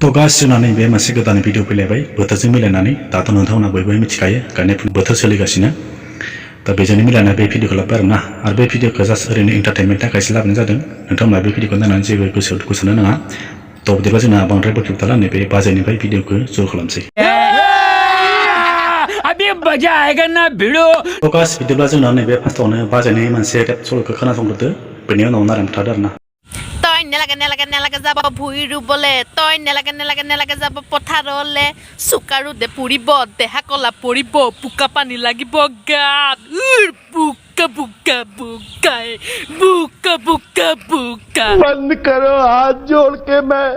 तो गासिनानै बे मोनसे गोदान भिडिअ फैलायबाय बोथोरजों मिलायनानै दाथ' नोंथांमोना बयबो मिथिखायो गायनाय फुनाय बोथोर सोलिगासिनो दा बेजोंनो मिलायना बे भिडिअखौ लाबोबाय आरोना आरो बे भिडिअखौ जास्ट ओरैनो एन्टारटेनमेन्ट थाखायसो लाबोनाय जादों नोंथांमोना बे भिडिअखौ नायनानै जेबो गोसोआव दुखु साननो नाङा तो बिदिब्ला जोंना बांद्राय बोथोरला नैबे बाजारनिफ्राय भिडिअखौ जुर खालामसै अभी मजा आएगा ना भिडिअ तो गास बिदिब्ला जोंना नैबे फार्स्टआवनो बाजारनि मोनसे रेप सल'खौ खोनासंग्रोदो बेनि उनाव नारें थादो आरोना তই নেলাগে যাব ভুই ৰুবলে তই নেলাগে যাব পথাৰলে চুকাৰু দে পুৰিব দেহা কলা পৰিব পুকা পানী লাগিব গাত বুকা বুকা বুকাই बुका बुका बुका बंद करो हाथ जोड़ के मैं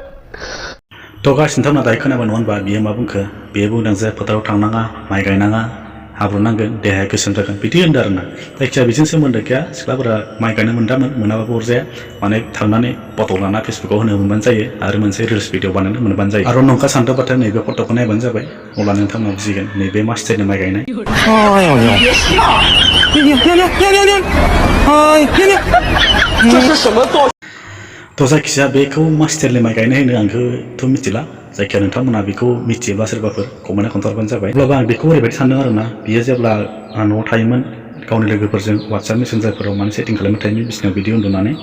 तो गास नोंथांमोना दायो खोनाबाय नङा होनबा बियो मा बुंखो बियो बुंदों जे फोथाराव थांनाङा माइ गायनाङा हाब्रु नांगोन देहाया गोसोम जागोन बिदि होनदों आरोना जायखिजाया बेजों सोमोन्दो गैया सिख्लाफोरा माइ गायनो मोनाबाबो अरजाया माने थांनानै फट' लाना फेसबुकाव होनो मोनबानो जायो आरो मोनसे रिल्स भिडिअ बानायनो मोनबानो जायो आरो नंखा सानदोंबाथाय नैबे फट'खौ नायबानो जाबाय अब्ला नोंथांमोना बुजिगोन नैबे मा स्टाइलनि माइ गायनाय तो जायखिजाया बेखौ मा स्टाइलनि माइ गायनाय होनो आंखौथ' मिथिला जायखिया नोंथांमोना बेखौ मिथियोब्ला सोरबाफोर कमेन्टआव खोन्थाहरबानो जाबाय अब्लाबो आं बेखौ ओरैबायदि सानदों आरोना बियो जेब्ला न'आव थायोमोन गावनि लोगोफोरजों वाट्सएप मेसेन्जारफोराव माने सेटिं खालामबाय थायोमोन बिसिनायाव बिदि उन्दुनानै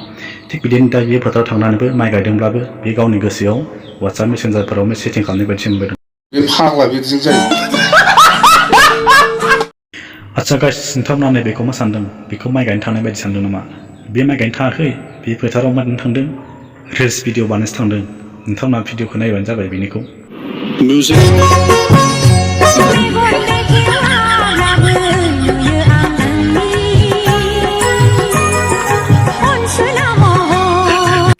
थिग बिदिनो दा बियो फोथाराव थांनानैबो माइ गायदोंब्लाबो बे गावनि गोसोआव वाट्सएप मेसेन्जारफोराव सेटिं खालामनाय बायदि मोनबाय बे फाग्ला बिदिजों जायो आच्छा गाइस नोंथांमोना नैबेखौ मा सानदों बेखौ माइ गायनो थांनाय बायदि सानदों नामा बे माइ गायनो थाङाखै बे फोथाराव मानो थांदों रिल्स भिडिअ बानायनो थांदों नोंथांमोना भिडिअखौ नायबानो जाबाय बेनिखौ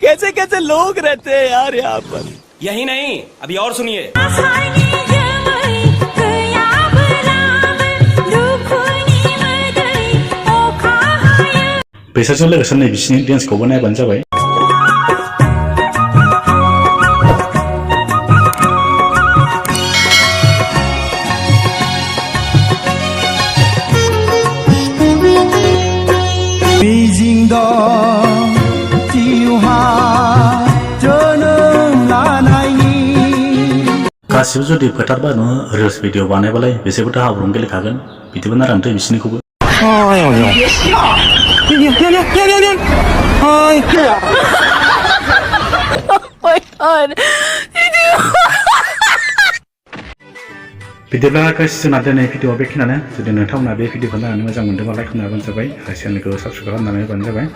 कैसे कैसे लोग रहते हैं यार यहाँ पर यही नहीं अभी और सुनिए बेसोरजों लोगोसे नै बिसिनि डेन्सखौबो नायबानो जाबाय गासिबो जुदि फोथारबा नोङो रिल्स भिडिअ बानायबालाय बिसोरबोथ' हाब्रुं गेलेखागोन बिदिबो नारानोथो बिसिनिखौबो बिदिब्ला गाइस जोंना दिनै भिडिअआ बेखिनियानो जुदि नोंथांमोना बे भिडिअखौ नायनानै मोजां मोनदोंबा लाइक खालामनो जाबाय आरो चेनेलखौ साबस्क्राइब खालामनानै होबानो जाबाय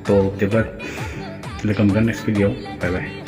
तो बिदिब्ला लोगो मोनगोन नेक्स्ट भिडिअ बाय बाय